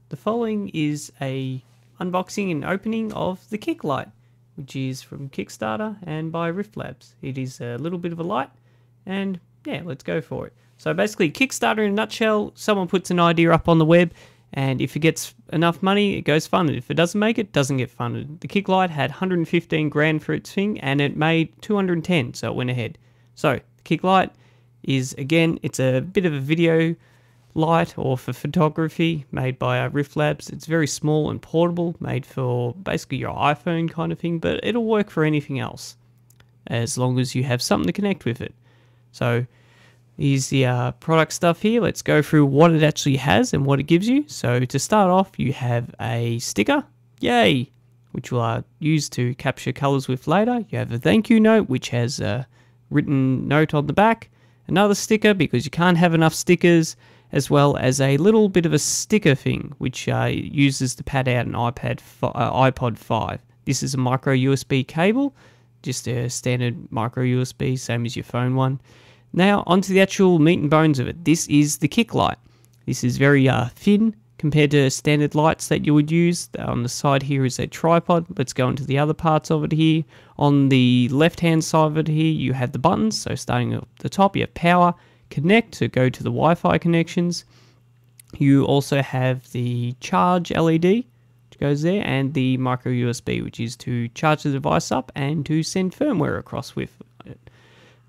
The following is a unboxing and opening of the Kick light, which is from Kickstarter and by Rift Labs. It is a little bit of a light, and yeah, let's go for it. So basically, Kickstarter in a nutshell, someone puts an idea up on the web, and if it gets enough money, it goes funded. If it doesn't make it, doesn't get funded. The Kick light had 115 grand for its thing, and it made 210, so it went ahead. So the Kick light is, again, it's a bit of a video light or for photography made by Rift Labs. It's very small and portable, made for basically your iPhone kind of thing, but it'll work for anything else as long as you have something to connect with it. So here's the product stuff here. Let's go through what it actually has and what it gives you. So to start off, you have a sticker, yay, which we'll use to capture colors with later. You have a thank you note, which has a written note on the back, another sticker because you can't have enough stickers, as well as a little bit of a sticker thing, which uses to pad out an iPod 5. This is a micro USB cable, just a standard micro USB, same as your phone one. Now, onto the actual meat and bones of it. This is the Kick light. This is very thin compared to standard lights that you would use. On the side here is a tripod. Let's go into the other parts of it here. On the left-hand side of it here, you have the buttons. So starting at the top, you have power, connect to go to the Wi-Fi connections. You also have the charge LED, which goes there, and the micro USB, which is to charge the device up and to send firmware across with it.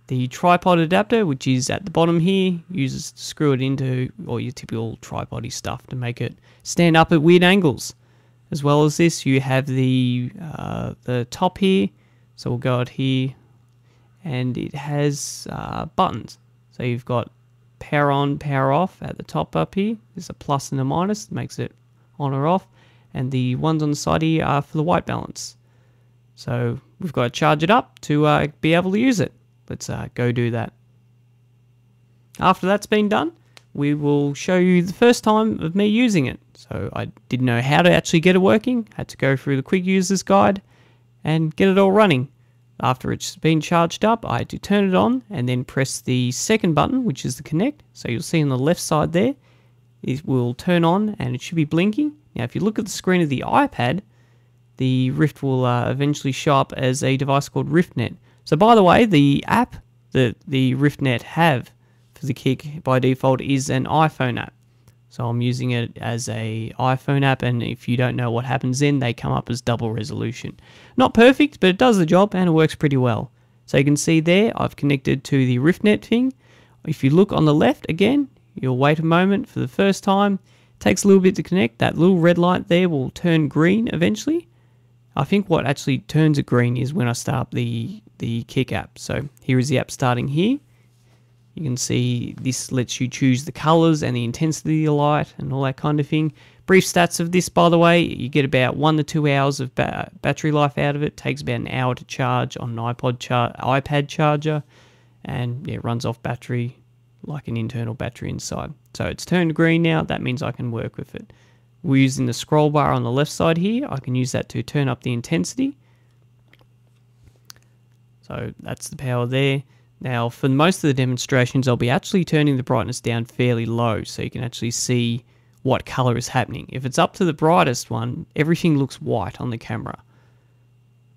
The tripod adapter, which is at the bottom here, uses to screw it into all your typical tripod-y stuff to make it stand up at weird angles. As well as this, you have the top here, so we'll go out here, and it has buttons. So you've got power on, power off at the top up here. There's a plus and a minus, makes it on or off. And the ones on the side here are for the white balance. So we've got to charge it up to be able to use it. Let's go do that. After that's been done, we will show you the first time of me using it. So I didn't know how to actually get it working. Had to go through the quick user's guide and get it all running. After it's been charged up, I had to turn it on and then press the second button, which is the connect. So you'll see on the left side there, it will turn on and it should be blinking. Now, if you look at the screen of the iPad, the Rift will eventually show up as a device called RiftNet. So by the way, the app that the RiftNet have for the Kick by default is an iPhone app. So I'm using it as a iPhone app, and if you don't know what happens then, they come up as double resolution. Not perfect, but it does the job and it works pretty well. So you can see there, I've connected to the RiftNet thing. If you look on the left again, you'll wait a moment for the first time. It takes a little bit to connect. That little red light there will turn green eventually. I think what actually turns it green is when I start the Kick app. So here is the app starting here. You can see this lets you choose the colors and the intensity of the light and all that kind of thing. Brief stats of this, by the way, you get about 1 to 2 hours of battery life out of it. Takes about an hour to charge on an iPad charger, and yeah, it runs off battery like an internal battery inside. So it's turned green now. That means I can work with it. We're using the scroll bar on the left side here. I can use that to turn up the intensity. So that's the power there. Now, for most of the demonstrations, I'll be actually turning the brightness down fairly low so you can actually see what color is happening. If it's up to the brightest one, everything looks white on the camera.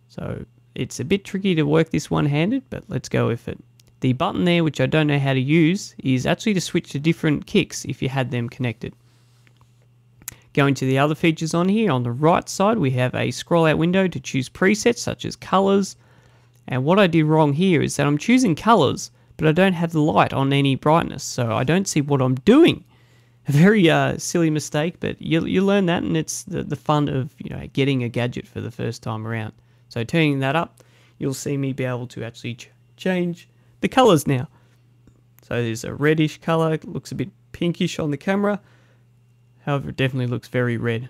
So it's a bit tricky to work this one-handed, but let's go with it. The button there, which I don't know how to use, is actually to switch to different kicks if you had them connected. Going to the other features on here, on the right side, we have a scroll-out window to choose presets such as colors. And what I did wrong here is that I'm choosing colors, but I don't have the light on any brightness, so I don't see what I'm doing. A very silly mistake, but you learn that, and it's the fun of getting a gadget for the first time around. So turning that up, you'll see me be able to actually change the colors now. So there's a reddish color, it looks a bit pinkish on the camera. However, it definitely looks very red.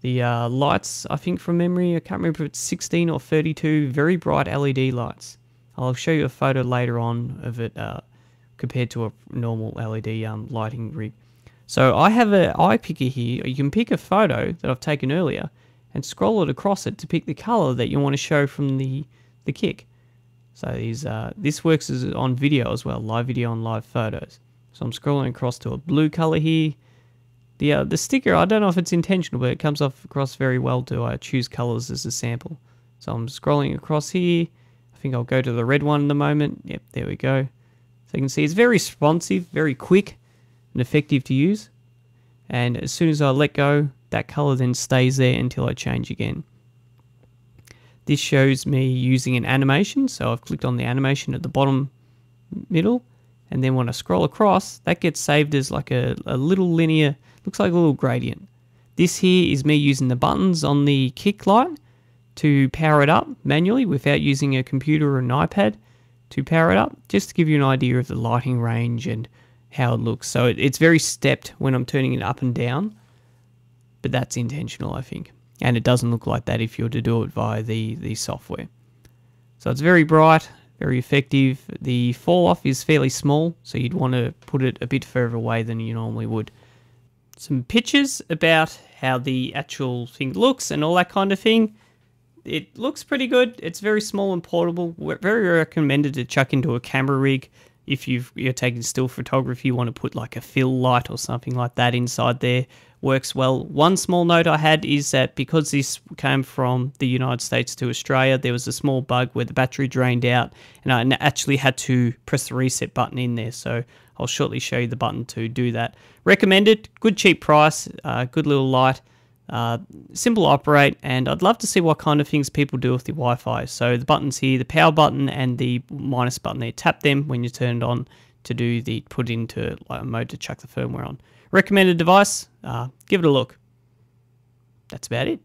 The lights, I think from memory, I can't remember if it's 16 or 32 very bright LED lights. I'll show you a photo later on of it compared to a normal LED lighting rig. So I have an eye picker here. You can pick a photo that I've taken earlier and scroll it across it to pick the color that you want to show from the Kick. So this works as on video as well, live video and live photos. So I'm scrolling across to a blue color here. The sticker, I don't know if it's intentional, but it comes off across very well to choose colors as a sample. So I'm scrolling across here. I think I'll go to the red one in a moment. Yep, there we go. So you can see it's very responsive, very quick and effective to use. And as soon as I let go, that color then stays there until I change again. This shows me using an animation. So I've clicked on the animation at the bottom middle. And then when I scroll across, that gets saved as like a little linear, looks like a little gradient. This here is me using the buttons on the kick light to power it up manually without using a computer or an iPad to power it up, just to give you an idea of the lighting range and how it looks. So it's very stepped when I'm turning it up and down, but that's intentional, I think. And it doesn't look like that if you were to do it via the software. So it's very bright, very effective. The fall off is fairly small, so you'd want to put it a bit further away than you normally would. Some pictures about how the actual thing looks and all that kind of thing. It looks pretty good. It's very small and portable. Very recommended to chuck into a camera rig. If you're taking still photography, you want to put like a fill light or something like that inside there. Works well. One small note I had is that because this came from the United States to Australia, there was a small bug where the battery drained out and I actually had to press the reset button in there. So I'll shortly show you the button to do that. Recommended, good cheap price, good little light, simple to operate, and I'd love to see what kind of things people do with the Wi-Fi. So the buttons here, the power button and the minus button there, tap them when you turn it on to do the put into mode to chuck the firmware on. Recommended device, give it a look. That's about it.